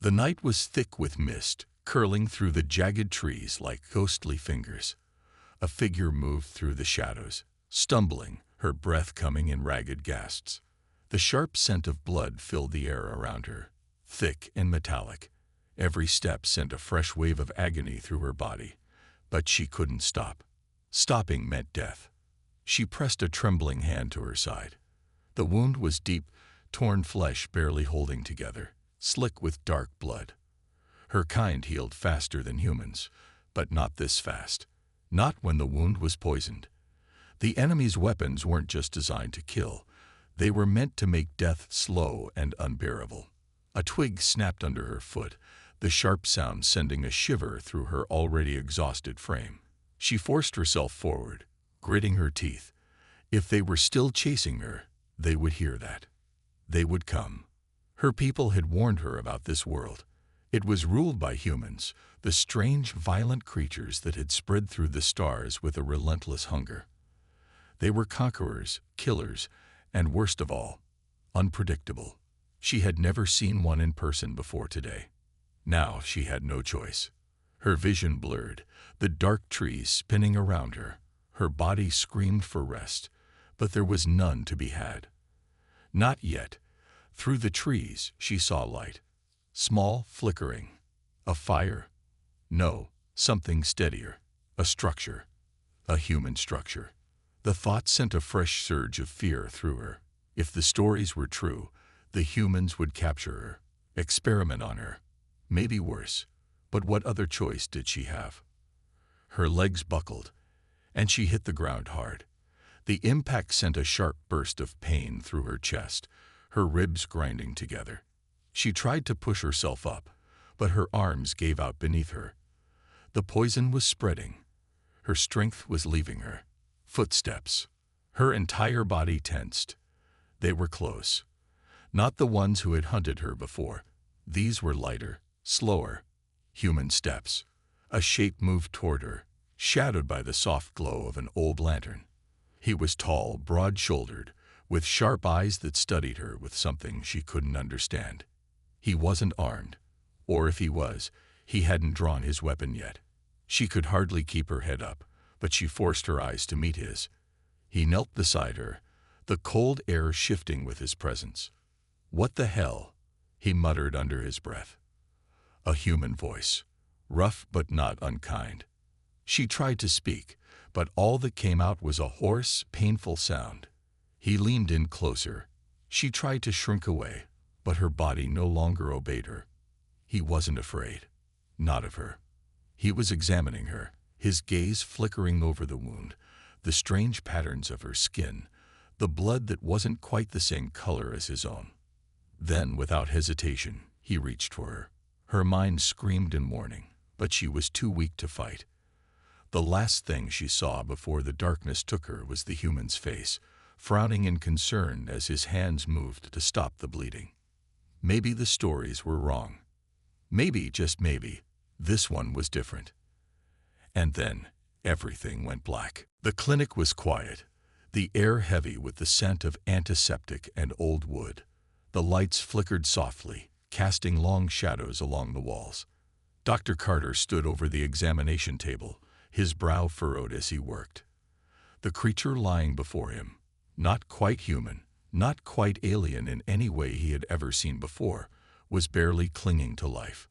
The night was thick with mist, curling through the jagged trees like ghostly fingers. A figure moved through the shadows, stumbling, her breath coming in ragged gasps. The sharp scent of blood filled the air around her, thick and metallic. Every step sent a fresh wave of agony through her body, but she couldn't stop. Stopping meant death. She pressed a trembling hand to her side. The wound was deep, torn flesh barely holding together, slick with dark blood. Her kind healed faster than humans, but not this fast. Not when the wound was poisoned. The enemy's weapons weren't just designed to kill. They were meant to make death slow and unbearable. A twig snapped under her foot, the sharp sound sending a shiver through her already exhausted frame. She forced herself forward, gritting her teeth. If they were still chasing her, they would hear that. They would come. Her people had warned her about this world. It was ruled by humans, the strange, violent creatures that had spread through the stars with a relentless hunger. They were conquerors, killers, and worst of all, unpredictable. She had never seen one in person before today. Now she had no choice. Her vision blurred, the dark trees spinning around her. Her body screamed for rest, but there was none to be had. Not yet. Through the trees she saw light. Small, flickering. A fire? No, something steadier. A structure. A human structure. The thought sent a fresh surge of fear through her. If the stories were true, the humans would capture her, experiment on her. Maybe worse, but what other choice did she have? Her legs buckled, and she hit the ground hard. The impact sent a sharp burst of pain through her chest, her ribs grinding together. She tried to push herself up, but her arms gave out beneath her. The poison was spreading. Her strength was leaving her. Footsteps. Her entire body tensed. They were close. Not the ones who had hunted her before. These were lighter, slower, human steps. A shape moved toward her, shadowed by the soft glow of an old lantern. He was tall, broad-shouldered, with sharp eyes that studied her with something she couldn't understand. He wasn't armed, or if he was, he hadn't drawn his weapon yet. She could hardly keep her head up, but she forced her eyes to meet his. He knelt beside her, the cold air shifting with his presence. "What the hell?" he muttered under his breath. A human voice, rough but not unkind. She tried to speak, but all that came out was a hoarse, painful sound. He leaned in closer. She tried to shrink away, but her body no longer obeyed her. He wasn't afraid. Not of her. He was examining her, his gaze flickering over the wound, the strange patterns of her skin, the blood that wasn't quite the same color as his own. Then, without hesitation, he reached for her. Her mind screamed in warning, but she was too weak to fight. The last thing she saw before the darkness took her was the human's face, frowning in concern as his hands moved to stop the bleeding. Maybe the stories were wrong. Maybe, just maybe, this one was different. And then, everything went black. The clinic was quiet, the air heavy with the scent of antiseptic and old wood. The lights flickered softly, casting long shadows along the walls. Dr. Carter stood over the examination table, his brow furrowed as he worked. The creature lying before him, not quite human, not quite alien in any way he had ever seen before, was barely clinging to life.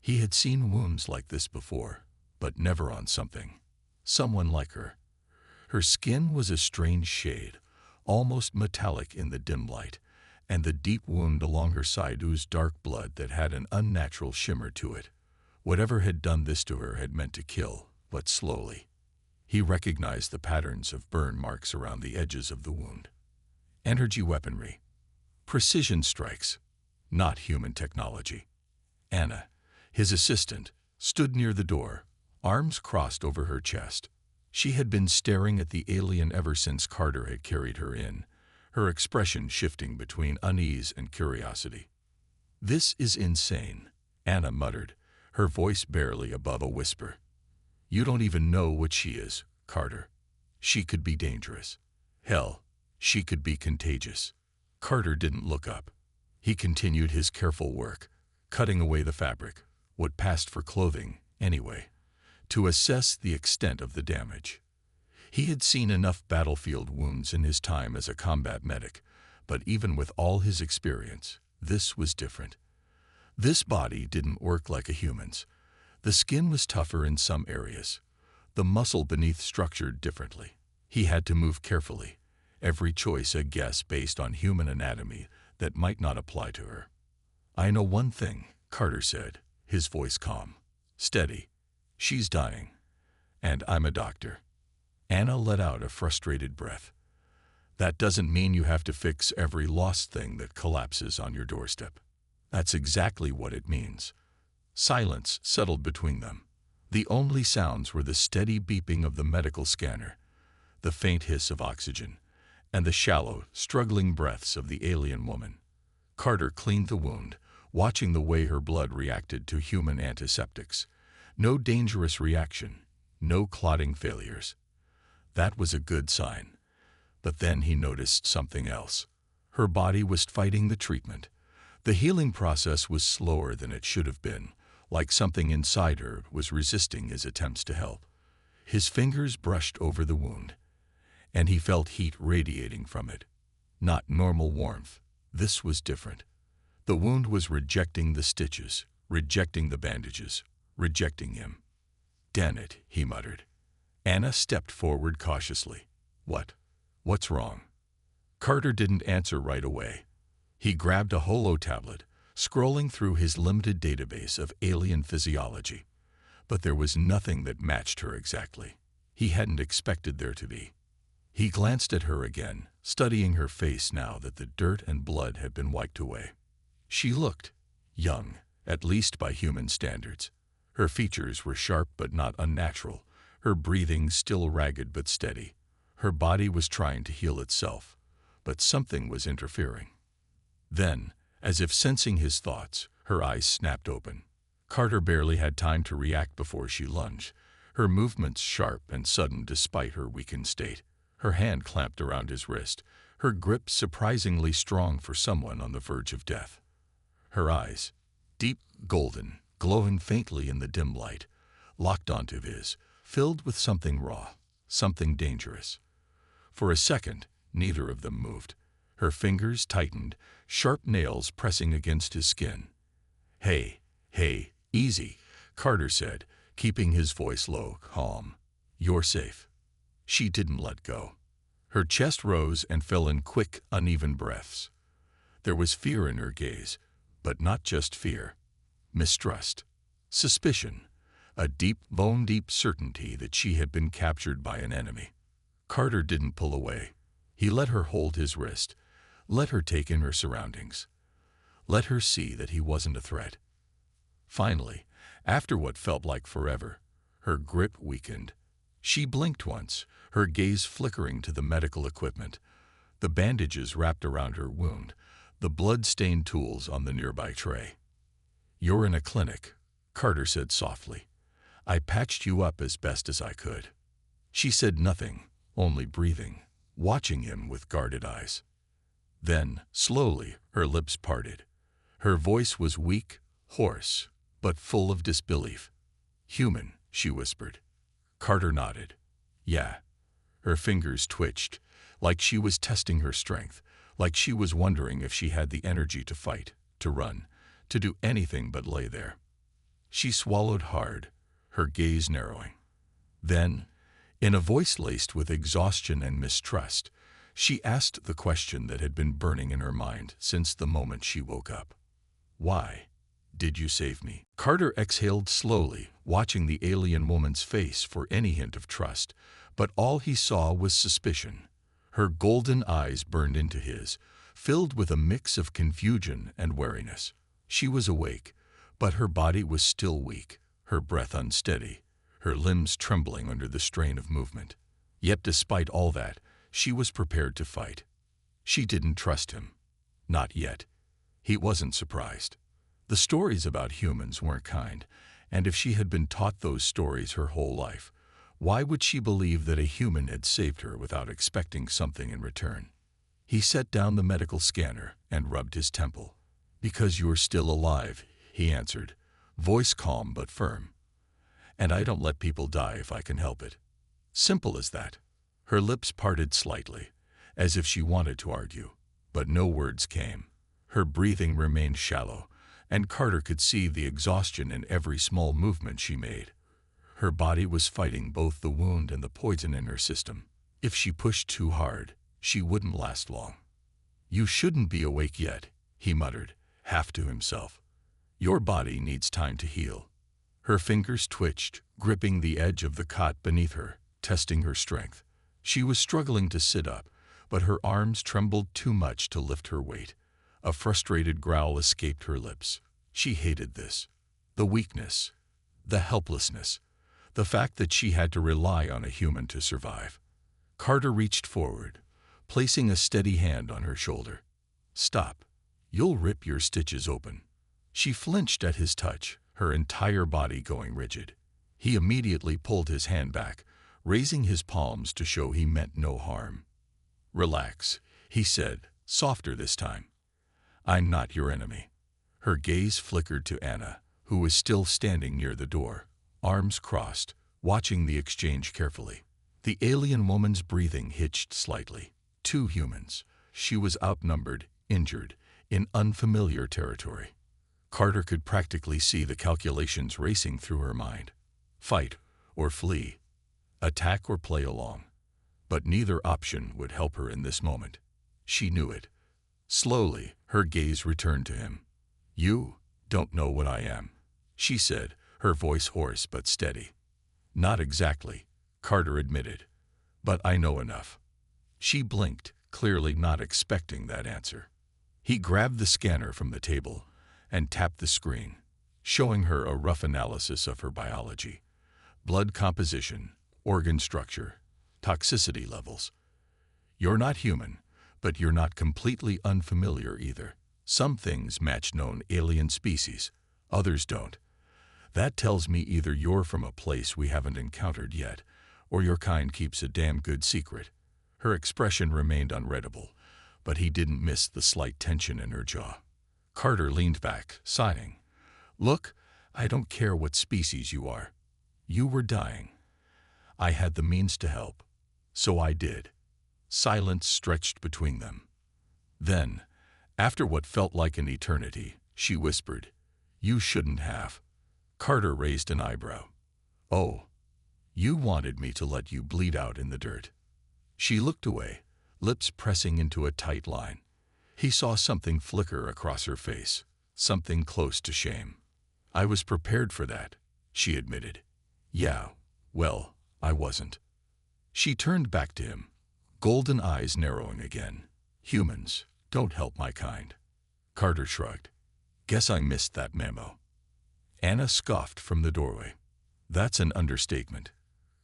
He had seen wounds like this before, but never on someone like her. Her skin was a strange shade, almost metallic in the dim light, and the deep wound along her side oozed dark blood that had an unnatural shimmer to it. Whatever had done this to her had meant to kill, but slowly. He recognized the patterns of burn marks around the edges of the wound. Energy weaponry. Precision strikes. Not human technology. Anna, his assistant, stood near the door, arms crossed over her chest. She had been staring at the alien ever since Carter had carried her in, her expression shifting between unease and curiosity. "This is insane," Anna muttered, her voice barely above a whisper. "You don't even know what she is, Carter. She could be dangerous. Hell, she could be contagious." Carter didn't look up. He continued his careful work, cutting away the fabric, what passed for clothing, anyway, to assess the extent of the damage. He had seen enough battlefield wounds in his time as a combat medic, but even with all his experience, this was different. This body didn't work like a human's. The skin was tougher in some areas. The muscle beneath structured differently. He had to move carefully, every choice a guess based on human anatomy that might not apply to her. "I know one thing," Carter said, his voice calm, steady. "She's dying. And I'm a doctor." Anna let out a frustrated breath. "That doesn't mean you have to fix every lost thing that collapses on your doorstep." "That's exactly what it means." Silence settled between them. The only sounds were the steady beeping of the medical scanner, the faint hiss of oxygen, and the shallow, struggling breaths of the alien woman. Carter cleaned the wound, watching the way her blood reacted to human antiseptics. No dangerous reaction, no clotting failures. That was a good sign. But then he noticed something else. Her body was fighting the treatment. The healing process was slower than it should have been, like something inside her was resisting his attempts to help. His fingers brushed over the wound, and he felt heat radiating from it. Not normal warmth. This was different. The wound was rejecting the stitches, rejecting the bandages, rejecting him. "Damn it," he muttered. Anna stepped forward cautiously. What's wrong?" Carter didn't answer right away. He grabbed a holo tablet, scrolling through his limited database of alien physiology. But there was nothing that matched her exactly. He hadn't expected there to be. He glanced at her again, studying her face now that the dirt and blood had been wiped away. She looked young, at least by human standards. Her features were sharp but not unnatural, her breathing still ragged but steady. Her body was trying to heal itself, but something was interfering. Then, as if sensing his thoughts, her eyes snapped open. Carter barely had time to react before she lunged, her movements sharp and sudden despite her weakened state. Her hand clamped around his wrist, her grip surprisingly strong for someone on the verge of death. Her eyes, deep golden, glowing faintly in the dim light, locked onto his, filled with something raw, something dangerous. For a second, neither of them moved. Her fingers tightened, sharp nails pressing against his skin. Hey, easy," Carter said, keeping his voice low, calm. "You're safe." She didn't let go. Her chest rose and fell in quick, uneven breaths. There was fear in her gaze, but not just fear. Mistrust, suspicion, a deep, bone-deep certainty that she had been captured by an enemy. Carter didn't pull away. He let her hold his wrist, let her take in her surroundings, let her see that he wasn't a threat. Finally, after what felt like forever, her grip weakened. She blinked once, her gaze flickering to the medical equipment, the bandages wrapped around her wound, the blood-stained tools on the nearby tray. "You're in a clinic," Carter said softly. "I patched you up as best as I could." She said nothing, only breathing, watching him with guarded eyes. Then, slowly, her lips parted. Her voice was weak, hoarse, but full of disbelief. "Human," she whispered. Carter nodded. "Yeah." Her fingers twitched, like she was testing her strength, like she was wondering if she had the energy to fight, to run, to do anything but lay there. She swallowed hard, her gaze narrowing. Then, in a voice laced with exhaustion and mistrust, she asked the question that had been burning in her mind since the moment she woke up. "Why did you save me?" Carter exhaled slowly, watching the alien woman's face for any hint of trust, but all he saw was suspicion. Her golden eyes burned into his, filled with a mix of confusion and wariness. She was awake, but her body was still weak, her breath unsteady, her limbs trembling under the strain of movement. Yet despite all that, she was prepared to fight. She didn't trust him. Not yet. He wasn't surprised. The stories about humans weren't kind, and if she had been taught those stories her whole life, why would she believe that a human had saved her without expecting something in return? He set down the medical scanner and rubbed his temple. "Because you're still alive," he answered, voice calm but firm. And I don't let people die if I can help it. Simple as that. Her lips parted slightly, as if she wanted to argue, but no words came. Her breathing remained shallow, and Carter could see the exhaustion in every small movement she made. Her body was fighting both the wound and the poison in her system. If she pushed too hard, she wouldn't last long. You shouldn't be awake yet, he muttered, half to himself. Your body needs time to heal. Her fingers twitched, gripping the edge of the cot beneath her, testing her strength. She was struggling to sit up, but her arms trembled too much to lift her weight. A frustrated growl escaped her lips. She hated this. The weakness, the helplessness, the fact that she had to rely on a human to survive. Carter reached forward, placing a steady hand on her shoulder. Stop. You'll rip your stitches open. She flinched at his touch, her entire body going rigid. He immediately pulled his hand back, raising his palms to show he meant no harm. Relax, he said, softer this time. I'm not your enemy. Her gaze flickered to Anna, who was still standing near the door, arms crossed, watching the exchange carefully. The alien woman's breathing hitched slightly. 2 humans. She was outnumbered, injured, in unfamiliar territory. Carter could practically see the calculations racing through her mind. Fight or flee. Attack or play along. But neither option would help her in this moment. She knew it. Slowly, her gaze returned to him. You don't know what I am, she said, her voice hoarse but steady. Not exactly, Carter admitted, but I know enough. She blinked, clearly not expecting that answer. He grabbed the scanner from the table and tapped the screen, showing her a rough analysis of her biology. Blood composition, organ structure, toxicity levels. You're not human, but you're not completely unfamiliar either. Some things match known alien species, others don't. That tells me either you're from a place we haven't encountered yet, or your kind keeps a damn good secret. Her expression remained unreadable, but he didn't miss the slight tension in her jaw. Carter leaned back, sighing. Look, I don't care what species you are. You were dying. I had the means to help, so I did. Silence stretched between them. Then, after what felt like an eternity, she whispered, You shouldn't have. Carter raised an eyebrow. Oh, you wanted me to let you bleed out in the dirt. She looked away, lips pressing into a tight line. He saw something flicker across her face, something close to shame. I was prepared for that, she admitted. Yeah, well, I wasn't. She turned back to him, golden eyes narrowing again. Humans don't help my kind. Carter shrugged. Guess I missed that memo. Anna scoffed from the doorway. That's an understatement.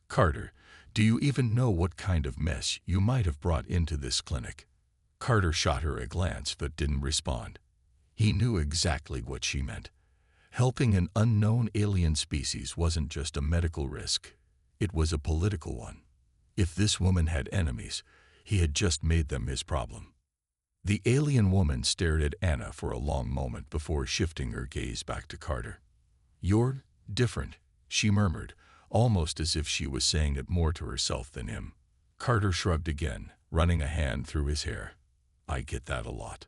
Carter, do you even know what kind of mess you might have brought into this clinic? Carter shot her a glance but didn't respond. He knew exactly what she meant. Helping an unknown alien species wasn't just a medical risk. It was a political one. If this woman had enemies, he had just made them his problem. The alien woman stared at Anna for a long moment before shifting her gaze back to Carter. You're different, she murmured, almost as if she was saying it more to herself than him. Carter shrugged again, running a hand through his hair. I get that a lot.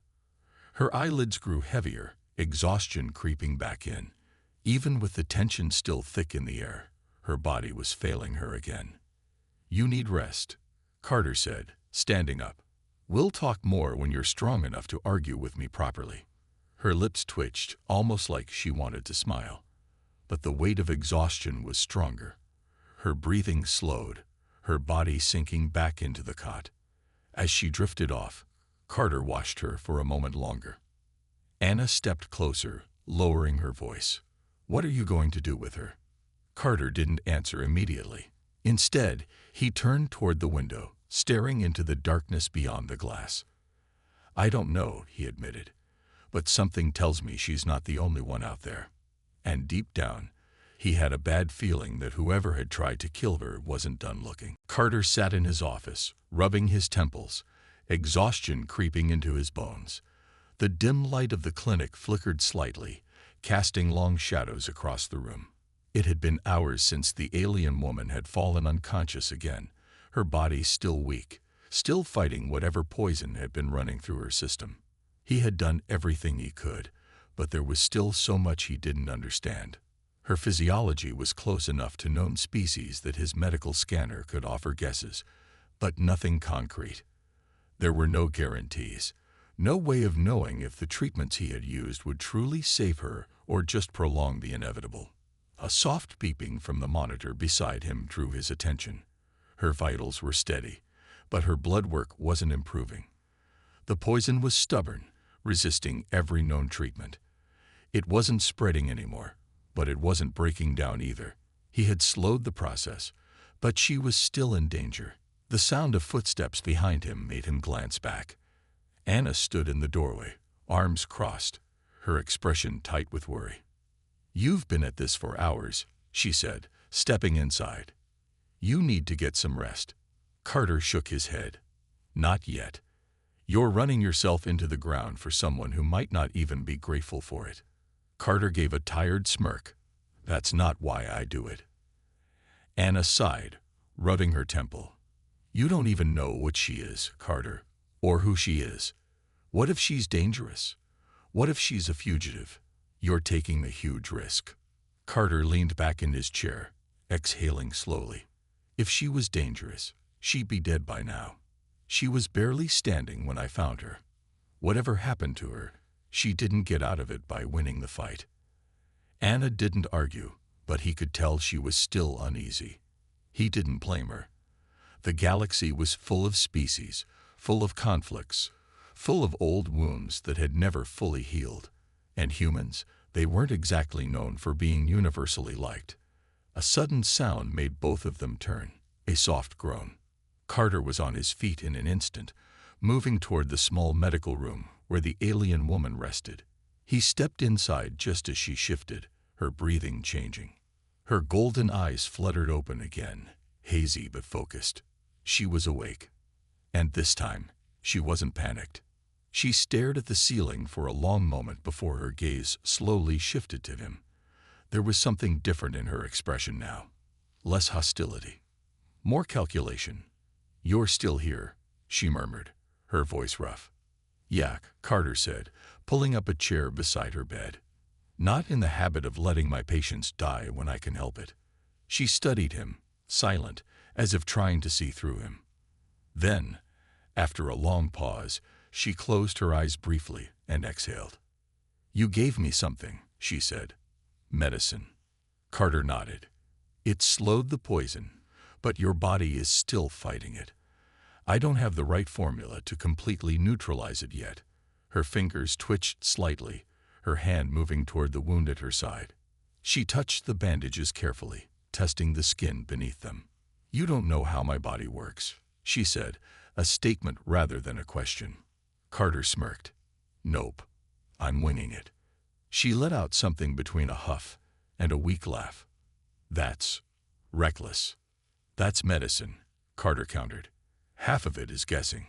Her eyelids grew heavier, exhaustion creeping back in. Even with the tension still thick in the air, her body was failing her again. You need rest, Carter said, standing up. We'll talk more when you're strong enough to argue with me properly. Her lips twitched, almost like she wanted to smile. But the weight of exhaustion was stronger. Her breathing slowed, her body sinking back into the cot. As she drifted off, Carter watched her for a moment longer. Anna stepped closer, lowering her voice. What are you going to do with her? Carter didn't answer immediately. Instead, he turned toward the window, staring into the darkness beyond the glass. I don't know, he admitted, but something tells me she's not the only one out there. And deep down, he had a bad feeling that whoever had tried to kill her wasn't done looking. Carter sat in his office, rubbing his temples, exhaustion creeping into his bones. The dim light of the clinic flickered slightly, casting long shadows across the room. It had been hours since the alien woman had fallen unconscious again, her body still weak, still fighting whatever poison had been running through her system. He had done everything he could, but there was still so much he didn't understand. Her physiology was close enough to known species that his medical scanner could offer guesses, but nothing concrete. There were no guarantees, no way of knowing if the treatments he had used would truly save her or just prolong the inevitable. A soft beeping from the monitor beside him drew his attention. Her vitals were steady, but her blood work wasn't improving. The poison was stubborn, resisting every known treatment. It wasn't spreading anymore, but it wasn't breaking down either. He had slowed the process, but she was still in danger. The sound of footsteps behind him made him glance back. Anna stood in the doorway, arms crossed, her expression tight with worry. "You've been at this for hours," she said, stepping inside. "You need to get some rest." Carter shook his head. "Not yet. You're running yourself into the ground for someone who might not even be grateful for it." Carter gave a tired smirk. "That's not why I do it." Anna sighed, rubbing her temple. "You don't even know what she is, Carter, or who she is. What if she's dangerous? What if she's a fugitive? You're taking a huge risk." Carter leaned back in his chair, exhaling slowly. "If she was dangerous, she'd be dead by now. She was barely standing when I found her. Whatever happened to her, she didn't get out of it by winning the fight." Anna didn't argue, but he could tell she was still uneasy. He didn't blame her. The galaxy was full of species, full of conflicts, full of old wounds that had never fully healed. And humans, they weren't exactly known for being universally liked. A sudden sound made both of them turn, a soft groan. Carter was on his feet in an instant, moving toward the small medical room where the alien woman rested. He stepped inside just as she shifted, her breathing changing. Her golden eyes fluttered open again, hazy but focused. She was awake. And this time, she wasn't panicked. She stared at the ceiling for a long moment before her gaze slowly shifted to him. There was something different in her expression now. Less hostility. More calculation. "You're still here," she murmured, her voice rough. "Yeah," Carter said, pulling up a chair beside her bed. "Not in the habit of letting my patients die when I can help it." She studied him, silent, as if trying to see through him. Then, after a long pause, she closed her eyes briefly and exhaled. "You gave me something," she said. "Medicine." Carter nodded. "It slowed the poison, but your body is still fighting it. I don't have the right formula to completely neutralize it yet." Her fingers twitched slightly, her hand moving toward the wound at her side. She touched the bandages carefully, testing the skin beneath them. "You don't know how my body works," she said, a statement rather than a question. Carter smirked. "Nope, I'm winging it." She let out something between a huff and a weak laugh. "That's reckless." "That's medicine," Carter countered. "Half of it is guessing.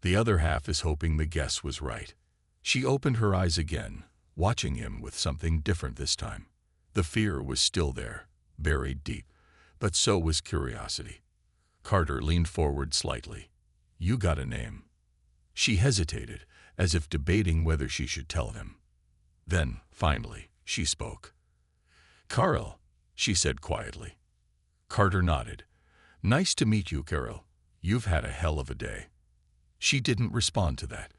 The other half is hoping the guess was right." She opened her eyes again, watching him with something different this time. The fear was still there, buried deep, but so was curiosity. Carter leaned forward slightly. "You got a name?" She hesitated, as if debating whether she should tell him. Then, finally, she spoke. "Carl," she said quietly. Carter nodded. "Nice to meet you, Carol. You've had a hell of a day." She didn't respond to that.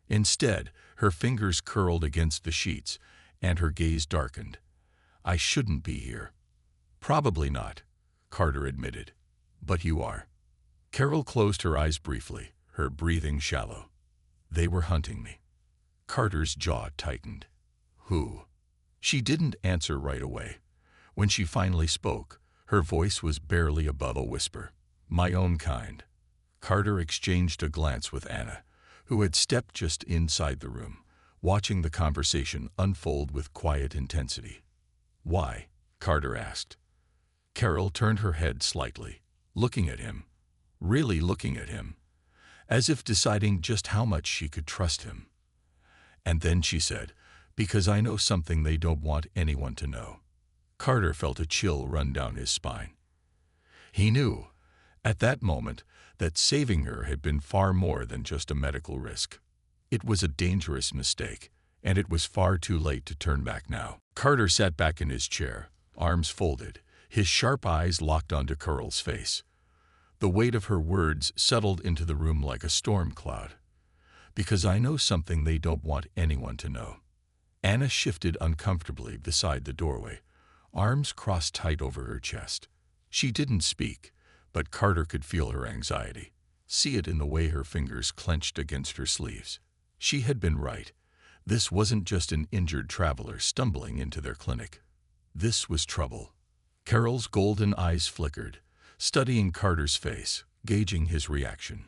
Instead, her fingers curled against the sheets, and her gaze darkened. "I shouldn't be here." "Probably not," Carter admitted. "But you are." Carol closed her eyes briefly, her breathing shallow. "They were hunting me." Carter's jaw tightened. "Who?" She didn't answer right away. When she finally spoke, her voice was barely above a whisper. "My own kind." Carter exchanged a glance with Anna, who had stepped just inside the room, watching the conversation unfold with quiet intensity. "Why?" Carter asked. Carol turned her head slightly, looking at him, really looking at him, as if deciding just how much she could trust him. And then she said, Because I know something they don't want anyone to know. Carter felt a chill run down his spine. He knew, at that moment, that saving her had been far more than just a medical risk. It was a dangerous mistake, and it was far too late to turn back now. Carter sat back in his chair, arms folded, his sharp eyes locked onto Carol's face. The weight of her words settled into the room like a storm cloud. Because I know something they don't want anyone to know. Anna shifted uncomfortably beside the doorway, arms crossed tight over her chest. She didn't speak, but Carter could feel her anxiety, see it in the way her fingers clenched against her sleeves. She had been right. This wasn't just an injured traveler stumbling into their clinic. This was trouble. Carol's golden eyes flickered, studying Carter's face, gauging his reaction.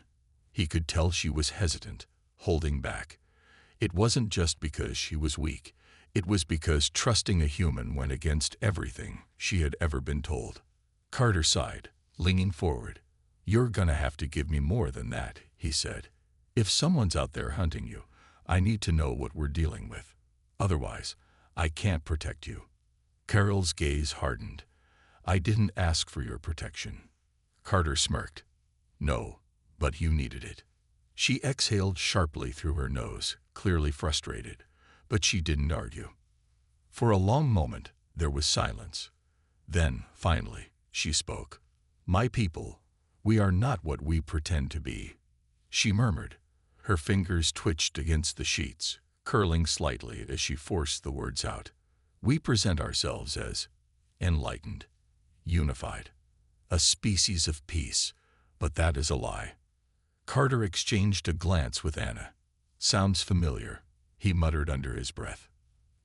He could tell she was hesitant, holding back. It wasn't just because she was weak. It was because trusting a human went against everything she had ever been told. Carter sighed, leaning forward. "You're gonna have to give me more than that," he said. "If someone's out there hunting you, I need to know what we're dealing with. Otherwise, I can't protect you." Carol's gaze hardened. "I didn't ask for your protection." Carter smirked. "No, but you needed it." She exhaled sharply through her nose, clearly frustrated, but she didn't argue. For a long moment, there was silence. Then, finally, she spoke. "My people, we are not what we pretend to be," she murmured. Her fingers twitched against the sheets, curling slightly as she forced the words out. "We present ourselves as enlightened, unified, a species of peace, but that is a lie." Carter exchanged a glance with Anna. "Sounds familiar," he muttered under his breath.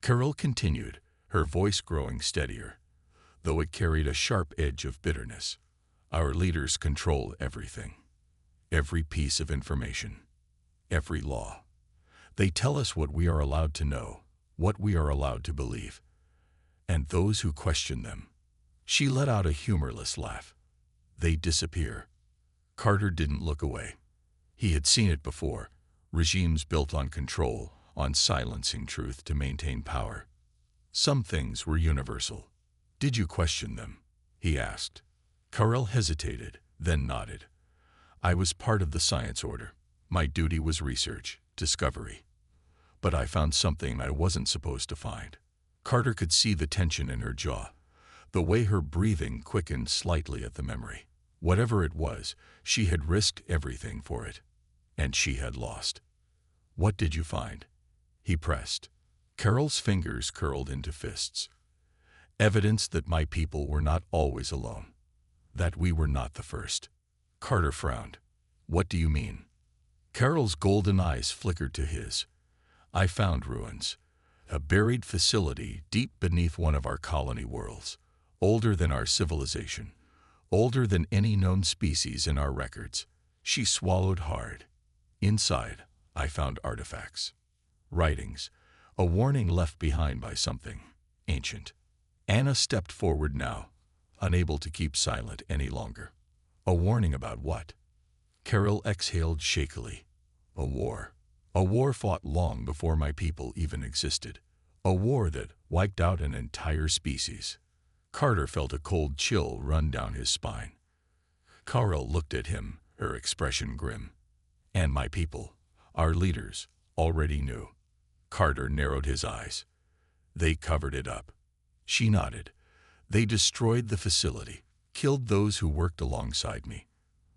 Carol continued, her voice growing steadier, though it carried a sharp edge of bitterness. "Our leaders control everything. Every piece of information. Every law. They tell us what we are allowed to know, what we are allowed to believe. And those who question them." She let out a humorless laugh. "They disappear." Carter didn't look away. He had seen it before, regimes built on control, on silencing truth to maintain power. Some things were universal. "Did you question them?" he asked. Carol hesitated, then nodded. "I was part of the science order. My duty was research, discovery. But I found something I wasn't supposed to find." Carter could see the tension in her jaw, the way her breathing quickened slightly at the memory. Whatever it was, she had risked everything for it. And she had lost. "What did you find?" he pressed. Carol's fingers curled into fists. "Evidence that my people were not always alone. That we were not the first." Carter frowned. "What do you mean?" Carol's golden eyes flickered to his. "I found ruins. A buried facility deep beneath one of our colony worlds. Older than our civilization. Older than any known species in our records." She swallowed hard. "Inside, I found artifacts. Writings. A warning left behind by something ancient." Anna stepped forward now, unable to keep silent any longer. "A warning about what?" Carol exhaled shakily. "A war. A war fought long before my people even existed. A war that wiped out an entire species." Carter felt a cold chill run down his spine. Carol looked at him, her expression grim. "And my people, our leaders, already knew." Carter narrowed his eyes. "They covered it up." She nodded. "They destroyed the facility, killed those who worked alongside me,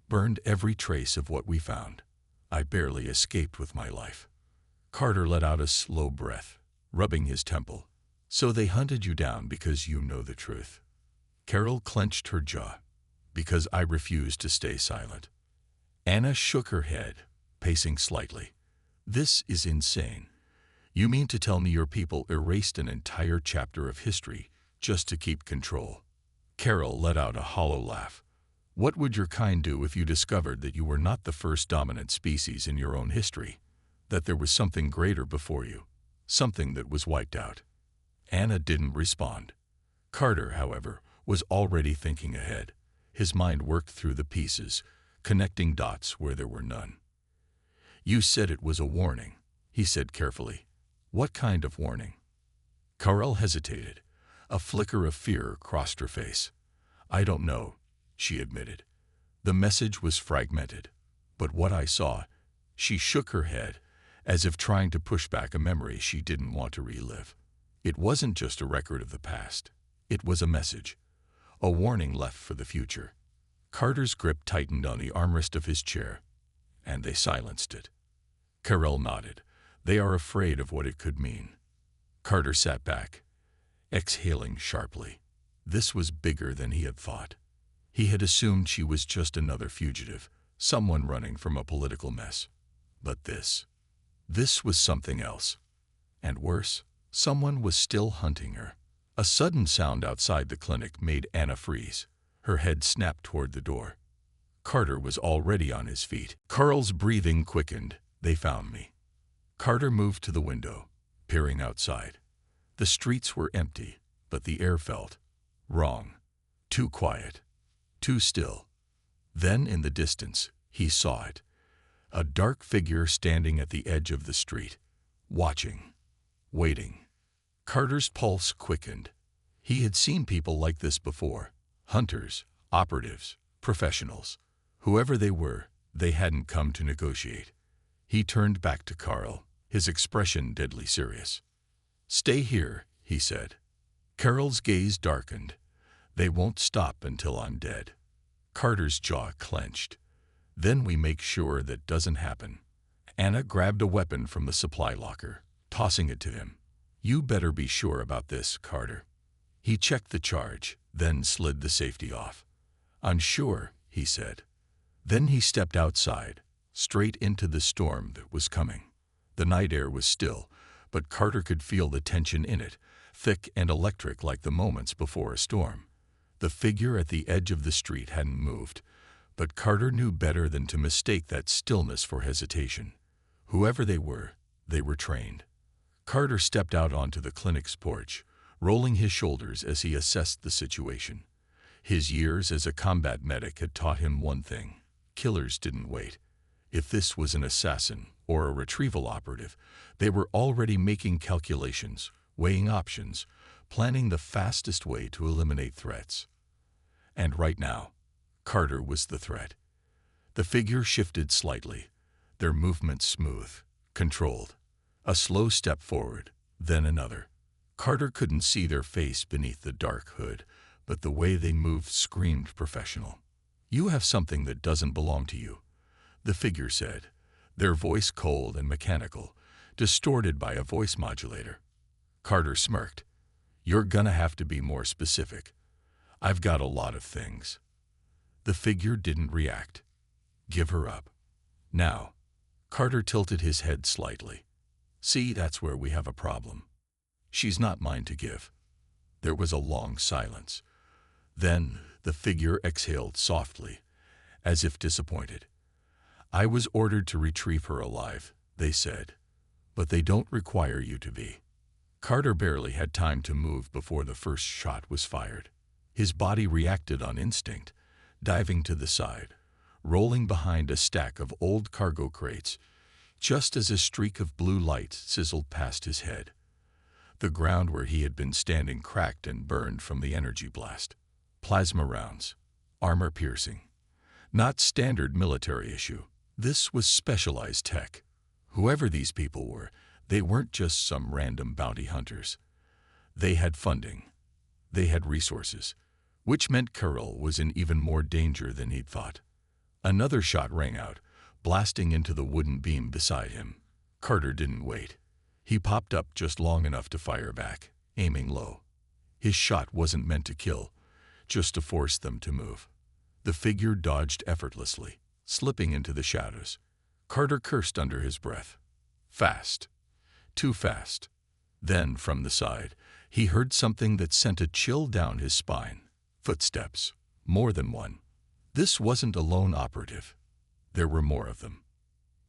burned every trace of what we found. I barely escaped with my life." Carter let out a slow breath, rubbing his temple. "So they hunted you down because you know the truth." Carol clenched her jaw. "Because I refused to stay silent." Anna shook her head, pacing slightly. "This is insane. You mean to tell me your people erased an entire chapter of history just to keep control?" Carol let out a hollow laugh. "What would your kind do if you discovered that you were not the first dominant species in your own history? That there was something greater before you? Something that was wiped out?" Anna didn't respond. Carter, however, was already thinking ahead. His mind worked through the pieces, connecting dots where there were none. "You said it was a warning," he said carefully. What kind of warning? Carl hesitated. A flicker of fear crossed her face. I don't know, she admitted. The message was fragmented. But what I saw, she shook her head, as if trying to push back a memory she didn't want to relive. It wasn't just a record of the past. It was a message. A warning left for the future. Carter's grip tightened on the armrest of his chair, and they silenced it. Carol nodded. They are afraid of what it could mean. Carter sat back, exhaling sharply. This was bigger than he had thought. He had assumed she was just another fugitive, someone running from a political mess. But this was something else. And worse, someone was still hunting her. A sudden sound outside the clinic made Anna freeze. Her head snapped toward the door. Carter was already on his feet. Carl's breathing quickened. They found me. Carter moved to the window, peering outside. The streets were empty, but the air felt wrong. Too quiet. Too still. Then, in the distance, he saw it. A dark figure standing at the edge of the street, watching, waiting. Carter's pulse quickened. He had seen people like this before. Hunters, operatives, professionals. Whoever they were, they hadn't come to negotiate. He turned back to Carl, his expression deadly serious. Stay here, he said. Carol's gaze darkened. They won't stop until I'm dead. Carter's jaw clenched. Then we make sure that doesn't happen. Anna grabbed a weapon from the supply locker, tossing it to him. You better be sure about this, Carter. He checked the charge, then slid the safety off. I'm sure, he said. Then he stepped outside, straight into the storm that was coming. The night air was still, but Carter could feel the tension in it, thick and electric like the moments before a storm. The figure at the edge of the street hadn't moved, but Carter knew better than to mistake that stillness for hesitation. Whoever they were trained. Carter stepped out onto the clinic's porch, rolling his shoulders as he assessed the situation. His years as a combat medic had taught him one thing: killers didn't wait. If this was an assassin or a retrieval operative, they were already making calculations, weighing options, planning the fastest way to eliminate threats. And right now, Carter was the threat. The figure shifted slightly, their movements smooth, controlled. A slow step forward, then another. Carter couldn't see their face beneath the dark hood, but the way they moved screamed professional. You have something that doesn't belong to you, the figure said, their voice cold and mechanical, distorted by a voice modulator. Carter smirked. You're gonna have to be more specific. I've got a lot of things. The figure didn't react. Give her up. Now. Carter tilted his head slightly. See, that's where we have a problem. She's not mine to give. There was a long silence. Then the figure exhaled softly, as if disappointed. I was ordered to retrieve her alive, they said, but they don't require you to be. Carter barely had time to move before the first shot was fired. His body reacted on instinct, diving to the side, rolling behind a stack of old cargo crates, just as a streak of blue light sizzled past his head. The ground where he had been standing cracked and burned from the energy blast. Plasma rounds, armor-piercing. Not standard military issue. This was specialized tech. Whoever these people were, they weren't just some random bounty hunters. They had funding. They had resources, which meant Carol was in even more danger than he'd thought. Another shot rang out, blasting into the wooden beam beside him. Carter didn't wait. He popped up just long enough to fire back, aiming low. His shot wasn't meant to kill, just to force them to move. The figure dodged effortlessly, slipping into the shadows. Carter cursed under his breath. Fast. Too fast. Then, from the side, he heard something that sent a chill down his spine. Footsteps. More than one. This wasn't a lone operative. There were more of them.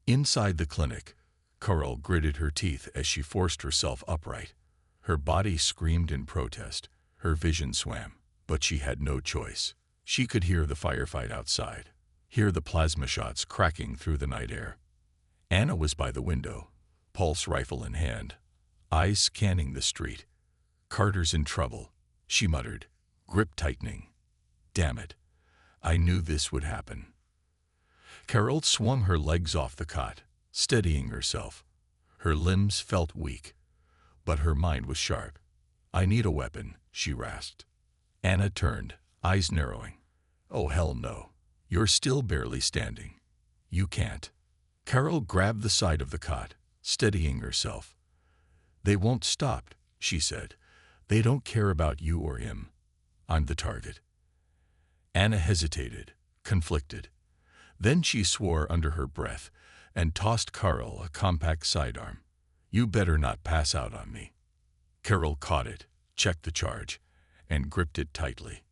Inside the clinic, Carol gritted her teeth as she forced herself upright. Her body screamed in protest. Her vision swam. But she had no choice. She could hear the firefight outside, hear the plasma shots cracking through the night air. Anna was by the window, pulse rifle in hand, eyes scanning the street. "Carter's in trouble," she muttered, grip tightening. "Damn it. I knew this would happen." Carol swung her legs off the cot, steadying herself. Her limbs felt weak, but her mind was sharp. "I need a weapon," she rasped. Anna turned, eyes narrowing. "Oh, hell no. You're still barely standing. You can't." Carol grabbed the side of the cot, steadying herself. "They won't stop," she said. "They don't care about you or him. I'm the target." Anna hesitated, conflicted. Then she swore under her breath and tossed Carol a compact sidearm. "You better not pass out on me." Carol caught it, checked the charge, and gripped it tightly.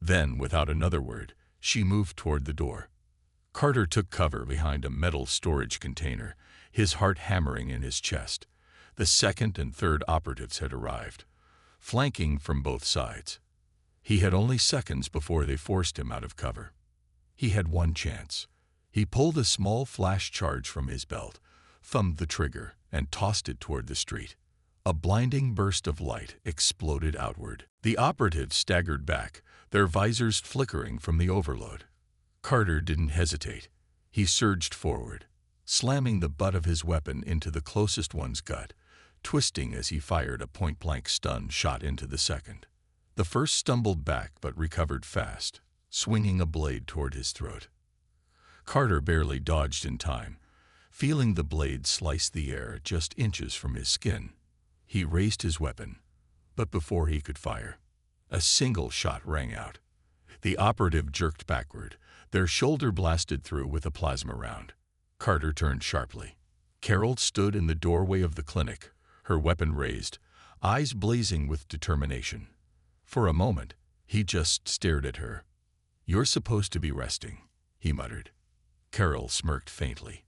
Then, without another word, she moved toward the door. Carter took cover behind a metal storage container, his heart hammering in his chest. The second and third operatives had arrived, flanking from both sides. He had only seconds before they forced him out of cover. He had one chance. He pulled a small flash charge from his belt, thumbed the trigger, and tossed it toward the street. A blinding burst of light exploded outward. The operatives staggered back, their visors flickering from the overload. Carter didn't hesitate. He surged forward, slamming the butt of his weapon into the closest one's gut, twisting as he fired a point-blank stun shot into the second. The first stumbled back but recovered fast, swinging a blade toward his throat. Carter barely dodged in time, feeling the blade slice the air just inches from his skin. He raised his weapon, but before he could fire, a single shot rang out. The operative jerked backward, their shoulder blasted through with a plasma round. Carter turned sharply. Carol stood in the doorway of the clinic, her weapon raised, eyes blazing with determination. For a moment, he just stared at her. "You're supposed to be resting," he muttered. Carol smirked faintly.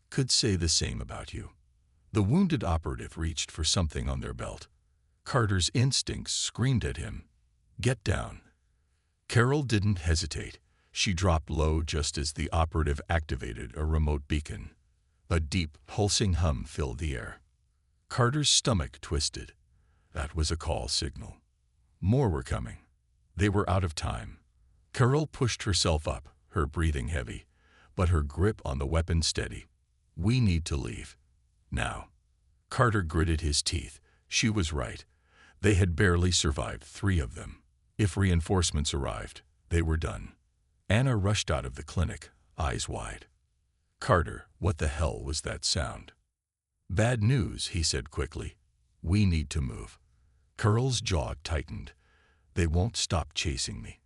"Could say the same about you." The wounded operative reached for something on their belt. Carter's instincts screamed at him, "Get down." Carol didn't hesitate. She dropped low just as the operative activated a remote beacon. A deep, pulsing hum filled the air. Carter's stomach twisted. That was a call signal. More were coming. They were out of time. Carol pushed herself up, her breathing heavy, but her grip on the weapon steady. "We need to leave. Now." Carter gritted his teeth. She was right. They had barely survived 3 of them. If reinforcements arrived, they were done. Anna rushed out of the clinic, eyes wide. "Carter, what the hell was that sound?" "Bad news," he said quickly. "We need to move." Carol's jaw tightened. "They won't stop chasing me."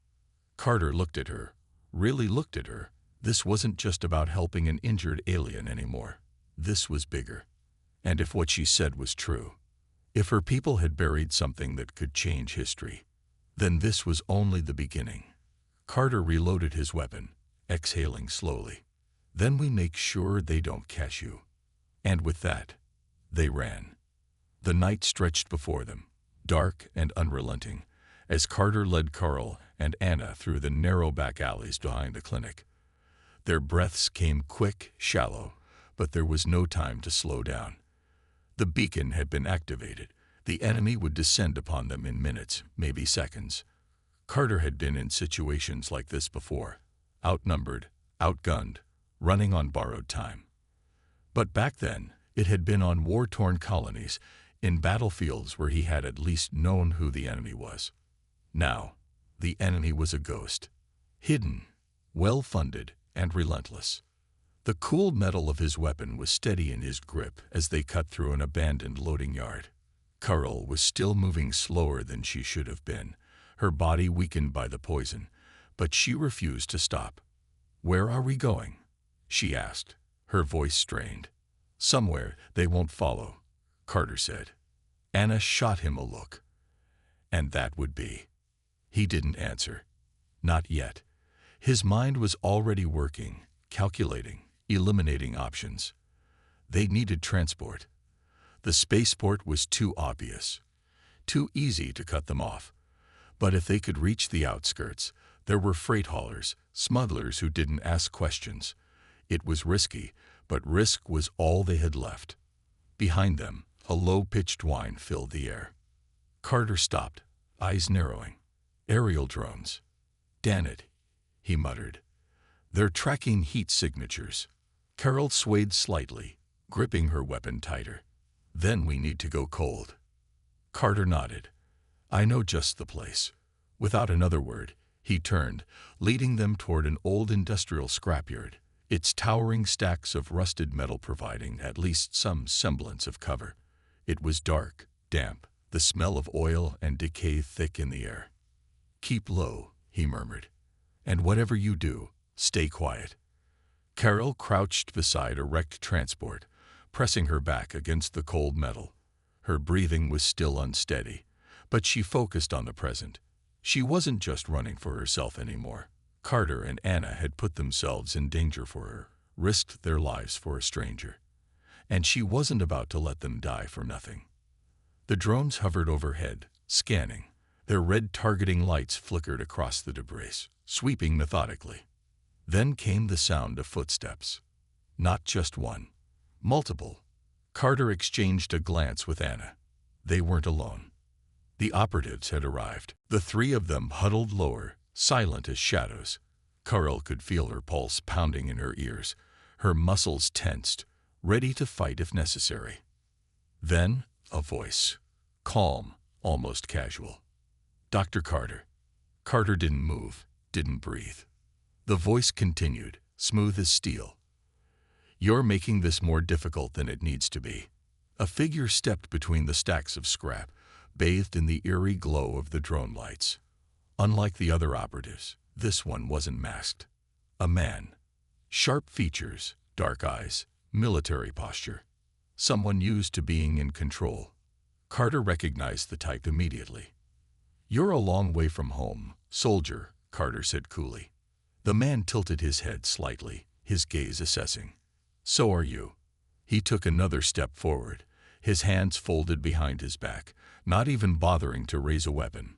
Carter looked at her, really looked at her. This wasn't just about helping an injured alien anymore. This was bigger. And if what she said was true, if her people had buried something that could change history, then this was only the beginning. Carter reloaded his weapon, exhaling slowly. "Then we make sure they don't catch you." And with that, they ran. The night stretched before them, dark and unrelenting, as Carter led Carl and Anna through the narrow back alleys behind the clinic. Their breaths came quick, shallow, but there was no time to slow down. The beacon had been activated. The enemy would descend upon them in minutes, maybe seconds. Carter had been in situations like this before, outnumbered, outgunned, running on borrowed time. But back then, it had been on war-torn colonies, in battlefields where he had at least known who the enemy was. Now, the enemy was a ghost, hidden, well-funded, and relentless. The cool metal of his weapon was steady in his grip as they cut through an abandoned loading yard. Carol was still moving slower than she should have been, her body weakened by the poison, but she refused to stop. "Where are we going?" she asked, her voice strained. "Somewhere they won't follow," Carter said. Anna shot him a look. "And that would be?" He didn't answer. Not yet. His mind was already working, calculating, eliminating options. They needed transport. The spaceport was too obvious, too easy to cut them off. But if they could reach the outskirts, there were freight haulers, smugglers who didn't ask questions. It was risky, but risk was all they had left. Behind them, A low-pitched whine filled the air. Carter stopped, eyes narrowing. Aerial drones. Damn it, he muttered. They're tracking heat signatures. Carol swayed slightly, gripping her weapon tighter. Then we need to go cold. Carter nodded. I know just the place. Without another word, he turned, leading them toward an old industrial scrapyard, its towering stacks of rusted metal providing at least some semblance of cover. It was dark, damp, the smell of oil and decay thick in the air. Keep low, he murmured. And whatever you do, stay quiet. Carol crouched beside a wrecked transport, pressing her back against the cold metal. Her breathing was still unsteady, but she focused on the present. She wasn't just running for herself anymore. Carter and Anna had put themselves in danger for her, risked their lives for a stranger. And she wasn't about to let them die for nothing. The drones hovered overhead, scanning. Their red targeting lights flickered across the debris, sweeping methodically. Then came the sound of footsteps. Not just one. Multiple. Carter exchanged a glance with Anna. They weren't alone. The operatives had arrived. The three of them huddled lower, silent as shadows. Carol could feel her pulse pounding in her ears, her muscles tensed, ready to fight if necessary. Then, a voice. Calm, almost casual. Dr. Carter. Carter didn't move, didn't breathe. The voice continued, smooth as steel. You're making this more difficult than it needs to be. A figure stepped between the stacks of scrap, bathed in the eerie glow of the drone lights. Unlike the other operatives, this one wasn't masked. A man. Sharp features, dark eyes, military posture. Someone used to being in control. Carter recognized the type immediately. You're a long way from home, soldier, Carter said coolly. The man tilted his head slightly, his gaze assessing. So are you. He took another step forward, his hands folded behind his back, not even bothering to raise a weapon.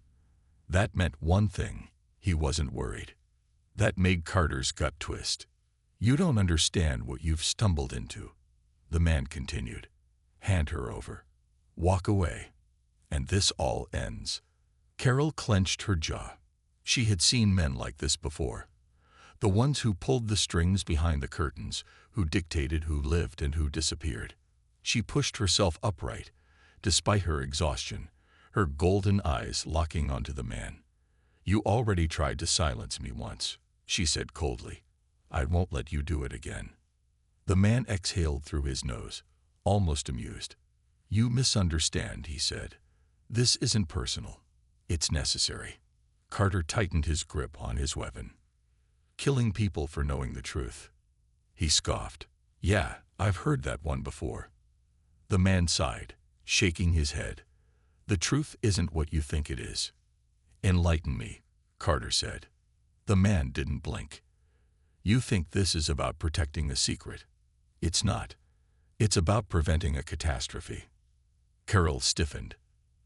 That meant one thing: he wasn't worried. That made Carter's gut twist. You don't understand what you've stumbled into, the man continued. Hand her over. Walk away. And this all ends. Carol clenched her jaw. She had seen men like this before. The ones who pulled the strings behind the curtains, who dictated who lived and who disappeared. She pushed herself upright, despite her exhaustion, her golden eyes locking onto the man. You already tried to silence me once, she said coldly. I won't let you do it again. The man exhaled through his nose, almost amused. You misunderstand, he said. This isn't personal. It's necessary. Carter tightened his grip on his weapon. Killing people for knowing the truth. He scoffed. Yeah, I've heard that one before. The man sighed, shaking his head. The truth isn't what you think it is. Enlighten me, Carter said. The man didn't blink. You think this is about protecting a secret. It's not. It's about preventing a catastrophe. Carol stiffened.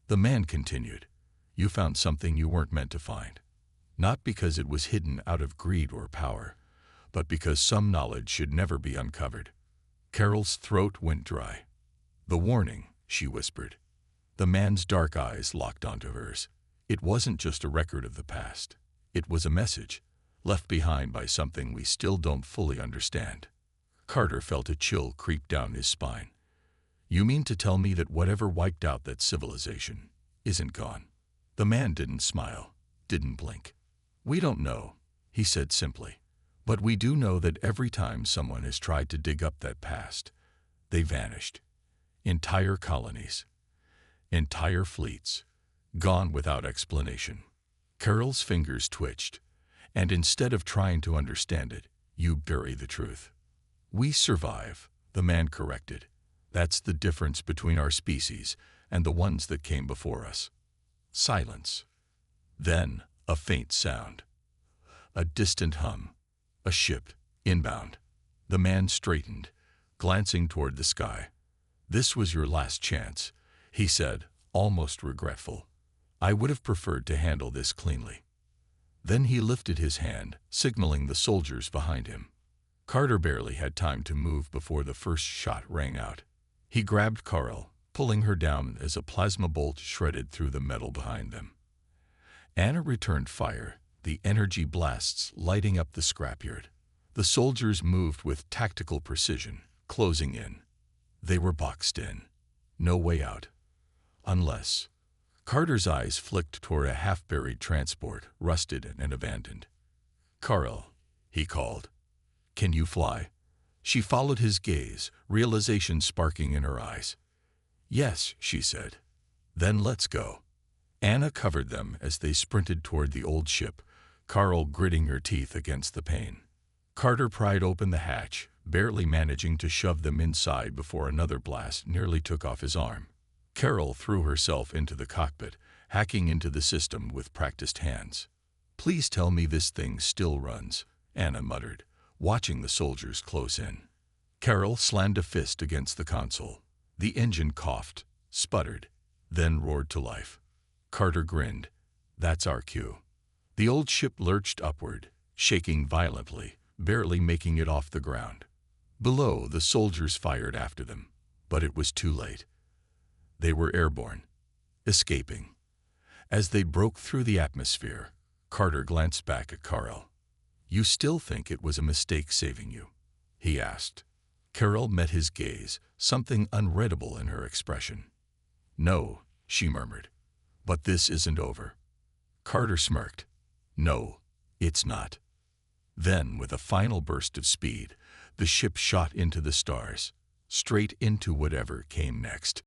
The man continued. You found something you weren't meant to find. Not because it was hidden out of greed or power, but because some knowledge should never be uncovered. Carol's throat went dry. The warning, she whispered. The man's dark eyes locked onto hers. It wasn't just a record of the past. It was a message, left behind by something we still don't fully understand. Carter felt a chill creep down his spine. You mean to tell me that whatever wiped out that civilization isn't gone? The man didn't smile, didn't blink. We don't know, he said simply. But we do know that every time someone has tried to dig up that past, they vanished. Entire colonies. Entire fleets. Gone without explanation. Carol's fingers twitched, and instead of trying to understand it, you bury the truth. We survive, the man corrected. That's the difference between our species and the ones that came before us. Silence. Then, a faint sound. A distant hum. A ship, inbound. The man straightened, glancing toward the sky. This was your last chance, he said, almost regretful. I would have preferred to handle this cleanly. Then he lifted his hand, signaling the soldiers behind him. Carter barely had time to move before the first shot rang out. He grabbed Carl, pulling her down as a plasma bolt shredded through the metal behind them. Anna returned fire, the energy blasts lighting up the scrapyard. The soldiers moved with tactical precision, closing in. They were boxed in. No way out. Unless... Carter's eyes flicked toward a half-buried transport, rusted and abandoned. "Carl," he called. "Can you fly?" She followed his gaze, realization sparking in her eyes. "Yes," she said. "Then let's go." Anna covered them as they sprinted toward the old ship, Carl gritting her teeth against the pain. Carter pried open the hatch, barely managing to shove them inside before another blast nearly took off his arm. Carol threw herself into the cockpit, hacking into the system with practiced hands. "Please tell me this thing still runs," Anna muttered, watching the soldiers close in. Carol slammed a fist against the console. The engine coughed, sputtered, then roared to life. Carter grinned. "That's our cue." The old ship lurched upward, shaking violently, barely making it off the ground. Below, the soldiers fired after them, but it was too late. They were airborne, escaping. As they broke through the atmosphere, Carter glanced back at Carol. "You still think it was a mistake saving you?" he asked. Carol met his gaze, something unreadable in her expression. "No," she murmured. "But this isn't over." Carter smirked. "No, it's not." Then, with a final burst of speed, the ship shot into the stars, straight into whatever came next.